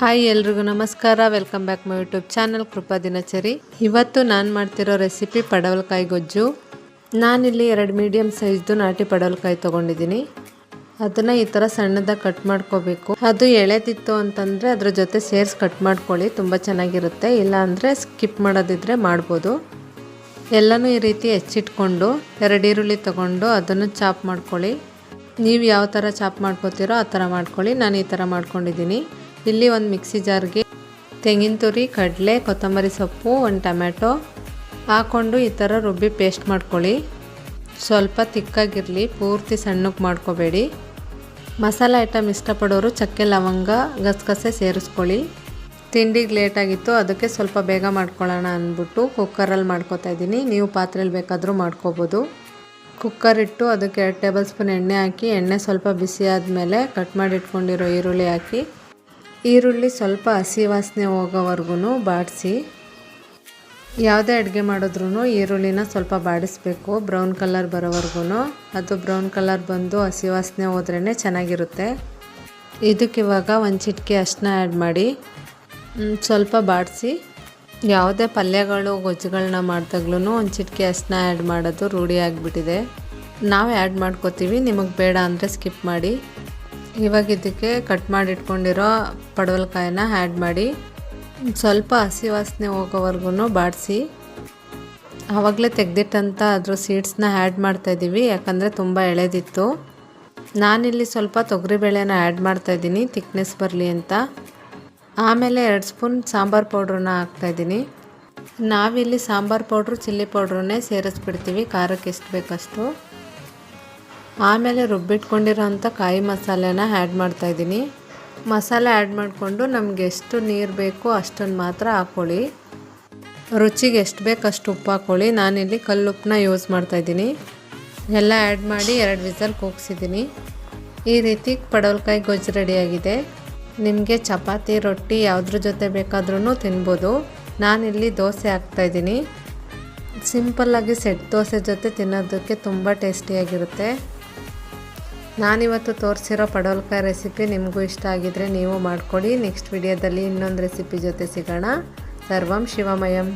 Hi ಎಲ್ರಿಗೂ ನಮಸ್ಕಾರ. Welcome back my YouTube channel Krupa Dinachari. ಇವತ್ತು ನಾನು ಮಾಡ್ತಿರೋ ರೆಸಿಪಿ ಪಡವಲಕಾಯಿ ಗೊಜ್ಜು. ನಾನಿಲ್ಲಿ 2 ಮೀಡಿಯಮ್ ಸೈಜ್ದು ನಾಟಿ ಪಡವಲಕಾಯಿ ತೊಗೊಂಡಿದ್ದೀನಿ. ಅದನ್ನು ಈ ಥರ ಸಣ್ಣದಾಗಿ ಕಟ್ ಮಾಡ್ಕೋಬೇಕು. ಅದು ಎಳೆದಿತ್ತು ಅಂತಂದರೆ ಅದ್ರ ಜೊತೆ ಸೇರಿಸಿ ಕಟ್ ಮಾಡ್ಕೊಳ್ಳಿ, ತುಂಬ ಚೆನ್ನಾಗಿರುತ್ತೆ. ಇಲ್ಲ ಅಂದರೆ ಸ್ಕಿಪ್ ಮಾಡೋದಿದ್ರೆ ಮಾಡ್ಬೋದು. ಎಲ್ಲನೂ ಈ ರೀತಿ ಹೆಚ್ಚಿಟ್ಕೊಂಡು 2 ಈರುಳ್ಳಿ ತೊಗೊಂಡು ಅದನ್ನು ಚಾಪ್ ಮಾಡ್ಕೊಳ್ಳಿ. ನೀವು ಯಾವ ಥರ ಚಾಪ್ ಮಾಡ್ಕೋತೀರೋ ಆ ಥರ ಮಾಡ್ಕೊಳ್ಳಿ. ನಾನು ಈ ಥರ ಮಾಡ್ಕೊಂಡಿದ್ದೀನಿ. ಇಲ್ಲಿ ಒಂದು ಮಿಕ್ಸಿ ಜಾರ್ಗೆ ತೆಂಗಿನ ತುರಿ, ಕಡಲೆ, ಕೊತ್ತಂಬರಿ ಸೊಪ್ಪು, ಒಂದು ಟೊಮ್ಯಾಟೊ ಹಾಕ್ಕೊಂಡು ಈ ಥರ ರುಬ್ಬಿ ಪೇಸ್ಟ್ ಮಾಡ್ಕೊಳ್ಳಿ. ಸ್ವಲ್ಪ ತಿಕ್ಕಾಗಿರಲಿ, ಪೂರ್ತಿ ಸಣ್ಣಕ್ಕೆ ಮಾಡ್ಕೋಬೇಡಿ. ಮಸಾಲೆ ಐಟಮ್ ಇಷ್ಟಪಡೋರು ಚಕ್ಕೆ, ಲವಂಗ, ಗಸಗಸೆ ಸೇರಿಸ್ಕೊಳ್ಳಿ. ತಿಂಡಿಗೆ ಲೇಟಾಗಿತ್ತು, ಅದಕ್ಕೆ ಸ್ವಲ್ಪ ಬೇಗ ಮಾಡ್ಕೊಳ್ಳೋಣ ಅಂದ್ಬಿಟ್ಟು ಕುಕ್ಕರಲ್ಲಿ ಮಾಡ್ಕೋತಾ ಇದ್ದೀನಿ. ನೀವು ಪಾತ್ರೆಯಲ್ಲಿ ಬೇಕಾದರೂ ಮಾಡ್ಕೋಬೋದು. ಕುಕ್ಕರ್ ಇಟ್ಟು ಅದಕ್ಕೆ 2 ಟೇಬಲ್ ಸ್ಪೂನ್ ಎಣ್ಣೆ ಹಾಕಿ, ಎಣ್ಣೆ ಸ್ವಲ್ಪ ಬಿಸಿ ಆದಮೇಲೆ ಕಟ್ ಮಾಡಿ ಇಟ್ಕೊಂಡಿರೋ ಈರುಳ್ಳಿ ಹಾಕಿ, ಈರುಳ್ಳಿ ಸ್ವಲ್ಪ ಹಸಿ ವಾಸನೆ ಹೋಗೋವರೆಗೂ ಬಾಡಿಸಿ. ಯಾವುದೇ ಅಡುಗೆ ಮಾಡಿದ್ರೂ ಈರುಳ್ಳಿನ ಸ್ವಲ್ಪ ಬಾಡಿಸ್ಬೇಕು, ಬ್ರೌನ್ ಕಲರ್ ಬರೋವರೆಗೂ. ಅದು ಬ್ರೌನ್ ಕಲರ್ ಬಂದು ಹಸಿ ವಾಸನೆ ಹೋದ್ರೇ ಚೆನ್ನಾಗಿರುತ್ತೆ. ಇದಕ್ಕಿವಾಗ 1 ಚಿಟಿಕೆ ಅರಿಶಿನ ಆ್ಯಡ್ ಮಾಡಿ ಸ್ವಲ್ಪ ಬಾಡಿಸಿ. ಯಾವುದೇ ಪಲ್ಯಗಳು ಗೊಜ್ಜುಗಳನ್ನ ಮಾಡಿದಾಗ್ಲೂ 1 ಚಿಟಿಕೆ ಅರಿಶಿನ ಆ್ಯಡ್ ಮಾಡೋದು ರೂಢಿ ಆಗಿಬಿಟ್ಟಿದೆ. ನಾವು ಆ್ಯಡ್ ಮಾಡ್ಕೋತೀವಿ, ನಿಮಗೆ ಬೇಡ ಅಂದರೆ ಸ್ಕಿಪ್ ಮಾಡಿ. ಇವಾಗ ಇದಕ್ಕೆ ಕಟ್ ಮಾಡಿ ಇಟ್ಕೊಂಡಿರೋ ಪಡವಲಕಾಯಿನ ಆ್ಯಡ್ ಮಾಡಿ ಸ್ವಲ್ಪ ಹಸಿ ವಾಸನೆ ಹೋಗೋವರೆಗೂ ಬಾಡಿಸಿ. ಆವಾಗಲೇ ತೆಗೆದಿಟ್ಟಂಥ ಅದ್ರ ಸೀಡ್ಸ್ನ ಆ್ಯಡ್ ಮಾಡ್ತಾಯಿದ್ದೀವಿ, ಯಾಕಂದರೆ ತುಂಬ ಎಳೆದಿತ್ತು. ನಾನಿಲ್ಲಿ ಸ್ವಲ್ಪ ತೊಗರಿಬೇಳೆನ ಆ್ಯಡ್ ಮಾಡ್ತಾಯಿದ್ದೀನಿ, ತಿಕ್ನೆಸ್ ಬರಲಿ ಅಂತ. ಆಮೇಲೆ 2 ಸ್ಪೂನ್ ಸಾಂಬಾರು ಪೌಡ್ರನ್ನ ಹಾಕ್ತಾಯಿದ್ದೀನಿ. ನಾವಿಲ್ಲಿ ಸಾಂಬಾರು ಪೌಡ್ರು, ಚಿಲ್ಲಿ ಪೌಡ್ರನ್ನೇ ಸೇರಿಸ್ಬಿಡ್ತೀವಿ, ಖಾರಕ್ಕೆ ಎಷ್ಟು ಬೇಕಷ್ಟು. ಆಮೇಲೆ ರುಬ್ಬಿಟ್ಕೊಂಡಿರೋಂಥ ಕಾಯಿ ಮಸಾಲೆನ ಆ್ಯಡ್ ಮಾಡ್ತಾಯಿದ್ದೀನಿ. ಮಸಾಲೆ ಆ್ಯಡ್ ಮಾಡಿಕೊಂಡು ನಮಗೆ ಎಷ್ಟು ನೀರು ಬೇಕೋ ಅಷ್ಟನ್ನು ಮಾತ್ರ ಹಾಕ್ಕೊಳ್ಳಿ. ರುಚಿಗೆ ಎಷ್ಟು ಬೇಕು ಅಷ್ಟು ಉಪ್ಪು ಹಾಕ್ಕೊಳ್ಳಿ. ನಾನಿಲ್ಲಿ ಕಲ್ಲುಪ್ಪನ್ನ ಯೂಸ್ ಮಾಡ್ತಾಯಿದ್ದೀನಿ. ಎಲ್ಲ ಆ್ಯಡ್ ಮಾಡಿ 2 ವಿಸಲ್ ಕೂಗಿಸಿದ್ದೀನಿ. ಈ ರೀತಿ ಪಡವಲಕಾಯಿ ಗೊಜ್ಜು ರೆಡಿಯಾಗಿದೆ. ನಿಮಗೆ ಚಪಾತಿ, ರೊಟ್ಟಿ ಯಾವುದ್ರ ಜೊತೆ ಬೇಕಾದ್ರೂ ತಿನ್ಬೋದು. ನಾನಿಲ್ಲಿ ದೋಸೆ ಹಾಕ್ತಾಯಿದ್ದೀನಿ. ಸಿಂಪಲ್ಲಾಗಿ ಸೆಟ್ ದೋಸೆ ಜೊತೆ ತಿನ್ನೋದಕ್ಕೆ ತುಂಬ ಟೇಸ್ಟಿಯಾಗಿರುತ್ತೆ. ನಾನಿವತ್ತು ತೋರಿಸಿರೋ ಪಡವಲಕಾಯಿ ರೆಸಿಪಿ ನಿಮಗೂ ಇಷ್ಟ ಆಗಿದರೆ ನೀವು ಮಾಡ್ಕೊಳ್ಳಿ. ನೆಕ್ಸ್ಟ್ ವಿಡಿಯೋದಲ್ಲಿ ಇನ್ನೊಂದು ರೆಸಿಪಿ ಜೊತೆ ಸಿಗೋಣ. ಸರ್ವಂ ಶಿವಮಯಂ.